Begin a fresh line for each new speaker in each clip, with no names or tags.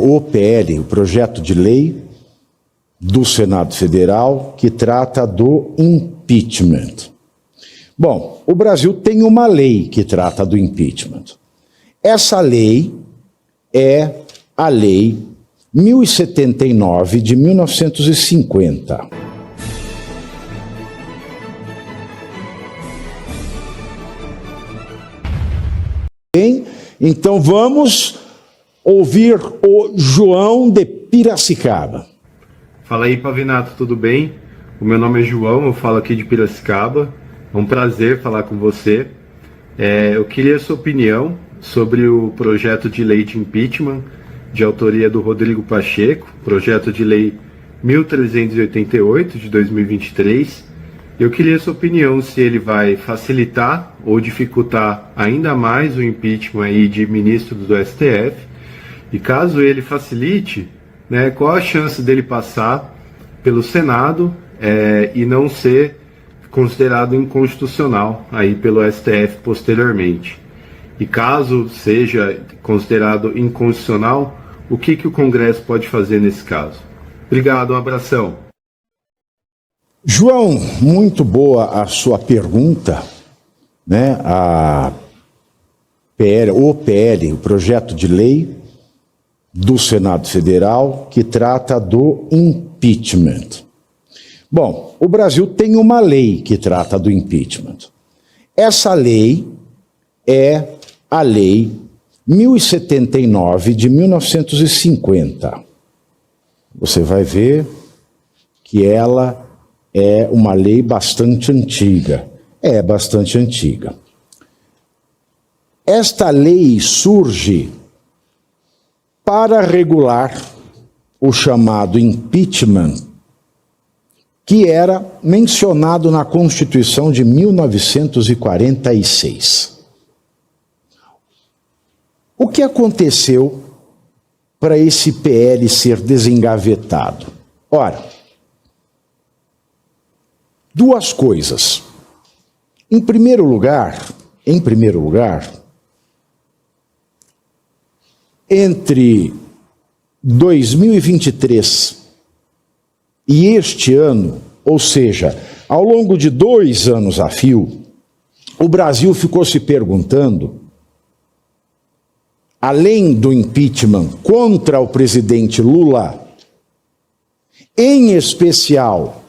o projeto de lei do Senado Federal que trata do impeachment. Bom, o Brasil tem uma lei que trata do impeachment. Essa lei é a Lei 1079 de 1950. Bem, então vamos ouvir o João de Piracicaba.
Fala aí, Pavinato, tudo bem? O meu nome é João, eu falo aqui de Piracicaba. É um prazer falar com você. Eu queria a sua opinião sobre o projeto de lei de impeachment, de autoria do Rodrigo Pacheco, projeto de lei 1388 de 2023. Eu queria a sua opinião se ele vai facilitar ou dificultar ainda mais o impeachment aí de ministros do STF. E caso ele facilite, né, qual a chance dele passar pelo Senado e não ser considerado inconstitucional aí pelo STF posteriormente? E caso seja considerado inconstitucional, o que o Congresso pode fazer nesse caso? Obrigado, um abração.
João, muito boa a sua pergunta, né? O projeto de lei do Senado Federal que trata do impeachment. Bom, o Brasil tem uma lei que trata do impeachment. Essa lei é a Lei 1079 de 1950. Você vai ver que ela é uma lei bastante antiga. É bastante antiga. Esta lei surge para regular o chamado impeachment, que era mencionado na Constituição de 1946. O que aconteceu para esse PL ser desengavetado? Ora, duas coisas. Em primeiro lugar, entre 2023 e este ano, ou seja, ao longo de 2 anos a fio, o Brasil ficou se perguntando, além do impeachment contra o presidente Lula, em especial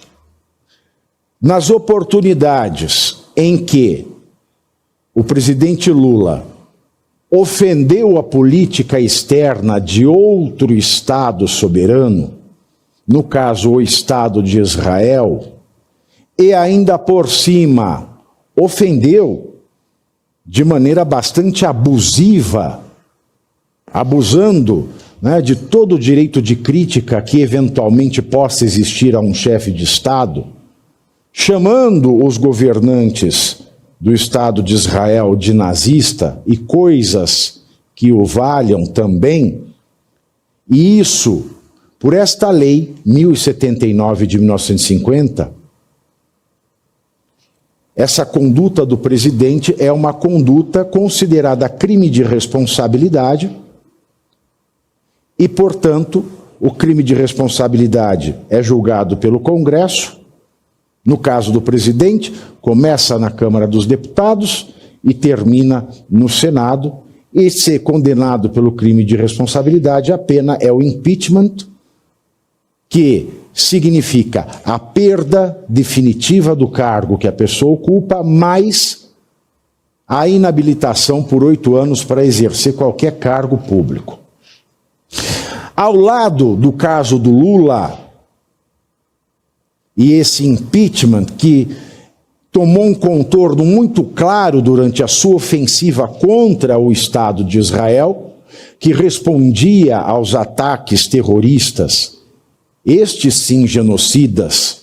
nas oportunidades em que o presidente Lula ofendeu a política externa de outro Estado soberano, no caso o Estado de Israel, e ainda por cima ofendeu de maneira bastante abusiva, abusando, né, de todo o direito de crítica que eventualmente possa existir a um chefe de Estado, chamando os governantes do Estado de Israel de nazista e coisas que o valham também, e isso, por esta lei 1079 de 1950, essa conduta do presidente é uma conduta considerada crime de responsabilidade e, portanto, o crime de responsabilidade é julgado pelo Congresso. No caso do presidente, começa na Câmara dos Deputados e termina no Senado, e ser condenado pelo crime de responsabilidade, a pena é o impeachment, que significa a perda definitiva do cargo que a pessoa ocupa, mais a inabilitação por 8 anos para exercer qualquer cargo público. Ao lado do caso do Lula, e esse impeachment que tomou um contorno muito claro durante a sua ofensiva contra o Estado de Israel, que respondia aos ataques terroristas, estes sim genocidas,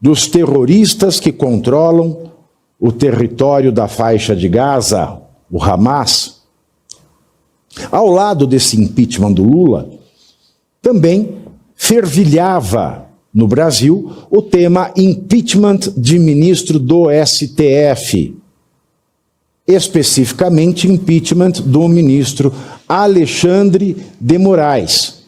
dos terroristas que controlam o território da faixa de Gaza, o Hamas. Ao lado desse impeachment do Lula, também fervilhava no Brasil o tema impeachment de ministro do STF. especificamente impeachment do ministro Alexandre de Moraes.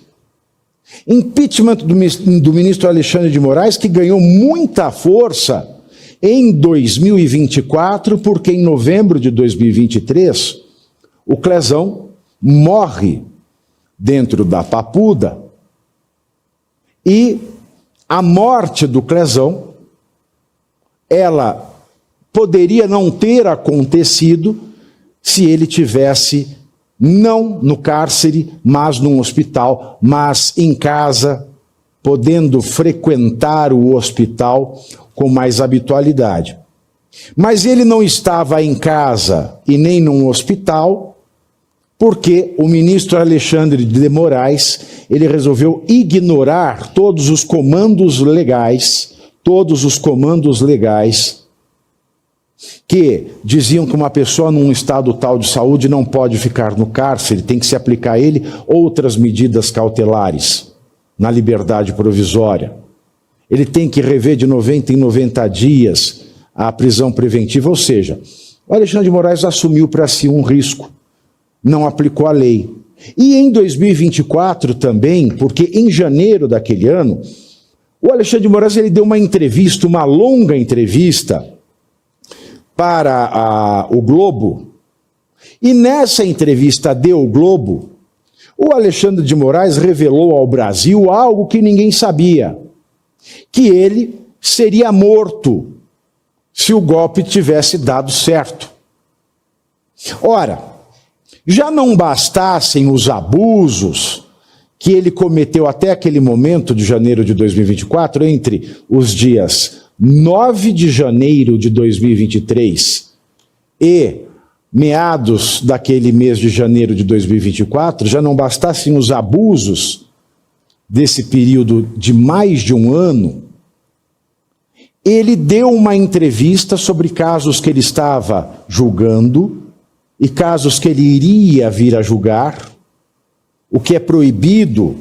Impeachment do ministro Alexandre de Moraes, que ganhou muita força em 2024, porque em novembro de 2023, o Clezão morre dentro da Papuda, e a morte do Clezão, ela poderia não ter acontecido se ele tivesse não no cárcere, mas num hospital, mas em casa, podendo frequentar o hospital com mais habitualidade. Mas ele não estava em casa e nem num hospital, porque o ministro Alexandre de Moraes, ele resolveu ignorar todos os comandos legais que diziam que uma pessoa num estado tal de saúde não pode ficar no cárcere, tem que se aplicar a ele outras medidas cautelares na liberdade provisória. Ele tem que rever de 90 em 90 dias a prisão preventiva, ou seja, o Alexandre de Moraes assumiu para si um risco, não aplicou a lei. E em 2024 também, porque em janeiro daquele ano, o Alexandre de Moraes ele deu uma entrevista, uma longa entrevista para o Globo, e nessa entrevista deu o Globo, o Alexandre de Moraes revelou ao Brasil algo que ninguém sabia, que ele seria morto se o golpe tivesse dado certo. Ora, já não bastassem os abusos que ele cometeu até aquele momento de janeiro de 2024, entre os dias 9 de janeiro de 2023 e meados daquele mês de janeiro de 2024, já não bastassem os abusos desse período de mais de um ano, ele deu uma entrevista sobre casos que ele estava julgando e casos que ele iria vir a julgar, o que é proibido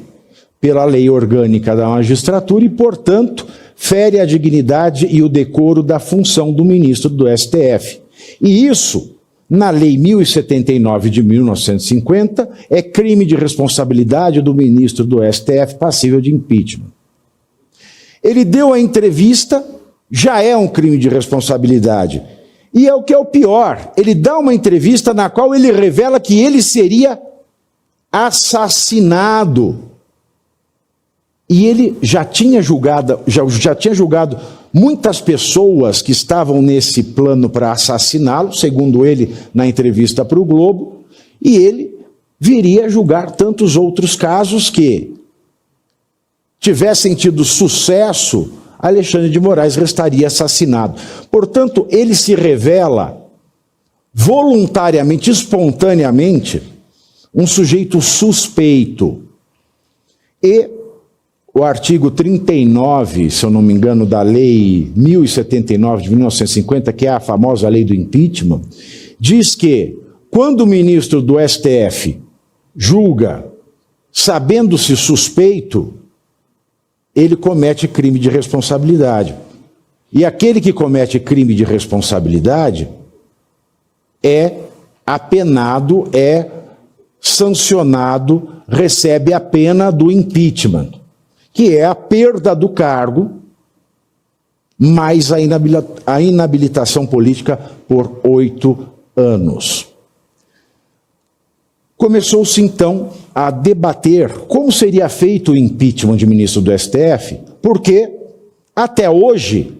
pela lei orgânica da magistratura e, portanto, fere a dignidade e o decoro da função do ministro do STF. E isso, na Lei 1079 de 1950, é crime de responsabilidade do ministro do STF passível de impeachment. Ele deu a entrevista, já é um crime de responsabilidade. E é o que é o pior, ele dá uma entrevista na qual ele revela que ele seria assassinado. E ele já tinha julgado muitas pessoas que estavam nesse plano para assassiná-lo, segundo ele na entrevista para o Globo, e ele viria a julgar tantos outros casos que tivessem tido sucesso, Alexandre de Moraes restaria assassinado. Portanto, ele se revela voluntariamente, espontaneamente, um sujeito suspeito. E o artigo 39, se eu não me engano, da Lei 1079 de 1950, que é a famosa lei do impeachment, diz que quando o ministro do STF julga, sabendo-se suspeito, ele comete crime de responsabilidade. E aquele que comete crime de responsabilidade é apenado, é sancionado, recebe a pena do impeachment, que é a perda do cargo, mais a inabilitação política por 8 anos. Começou-se então a debater como seria feito o impeachment de ministro do STF, porque até hoje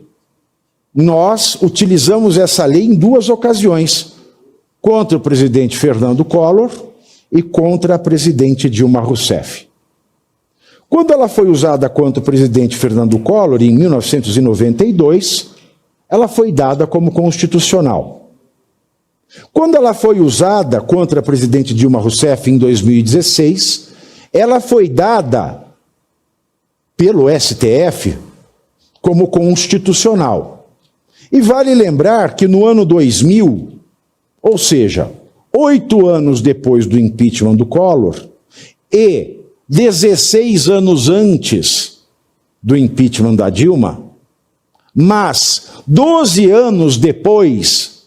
nós utilizamos essa lei em 2 ocasiões, contra o presidente Fernando Collor e contra a presidente Dilma Rousseff. Quando ela foi usada contra o presidente Fernando Collor, em 1992, ela foi dada como constitucional. Quando ela foi usada contra a presidente Dilma Rousseff, em 2016, ela foi dada pelo STF como constitucional. E vale lembrar que no ano 2000, ou seja, 8 anos depois do impeachment do Collor e 16 anos antes do impeachment da Dilma, mas 12 anos depois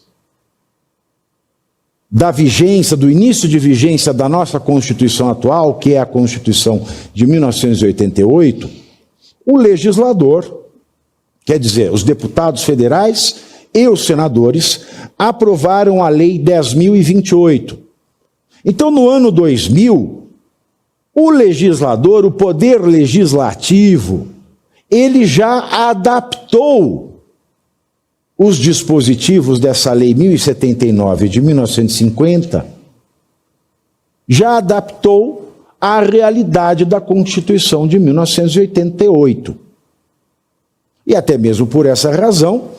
da vigência, do início de vigência da nossa Constituição atual, que é a Constituição de 1988, o legislador, quer dizer, os deputados federais e os senadores, aprovaram a Lei 10.028. Então, no ano 2000, o legislador, o poder legislativo, ele já adaptou os dispositivos dessa Lei 1079 de 1950, já adaptou à realidade da Constituição de 1988. E até mesmo por essa razão,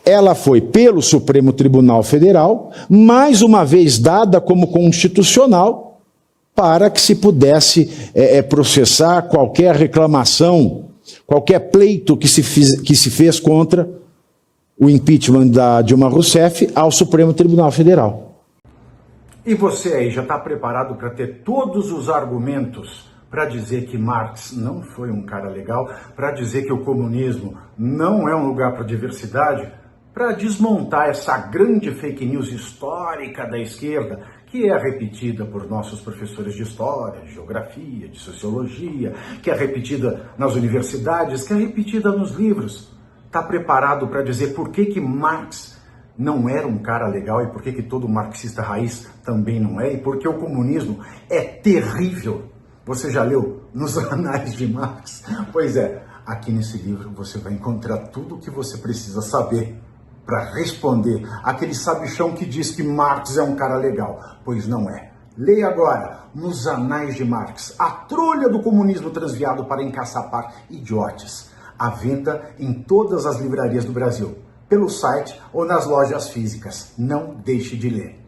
ela foi pelo Supremo Tribunal Federal, mais uma vez dada como constitucional, para que se pudesse processar qualquer reclamação, qualquer pleito que se fez contra o impeachment da Dilma Rousseff ao Supremo Tribunal Federal.
E você aí já está preparado para ter todos os argumentos para dizer que Marx não foi um cara legal, para dizer que o comunismo não é um lugar para diversidade, para desmontar essa grande fake news histórica da esquerda, que é repetida por nossos professores de história, de geografia, de sociologia, que é repetida nas universidades, que é repetida nos livros. Está preparado para dizer por que Marx não era um cara legal e por que todo marxista raiz também não é, e por que o comunismo é terrível? Você já leu nos Anais de Marx? Pois é, aqui nesse livro você vai encontrar tudo o que você precisa saber para responder aquele sabichão que diz que Marx é um cara legal, pois não é. Leia agora, nos Anais de Marx, a trolha do comunismo transviado para encaçapar idiotes. À venda em todas as livrarias do Brasil, pelo site ou nas lojas físicas. Não deixe de ler.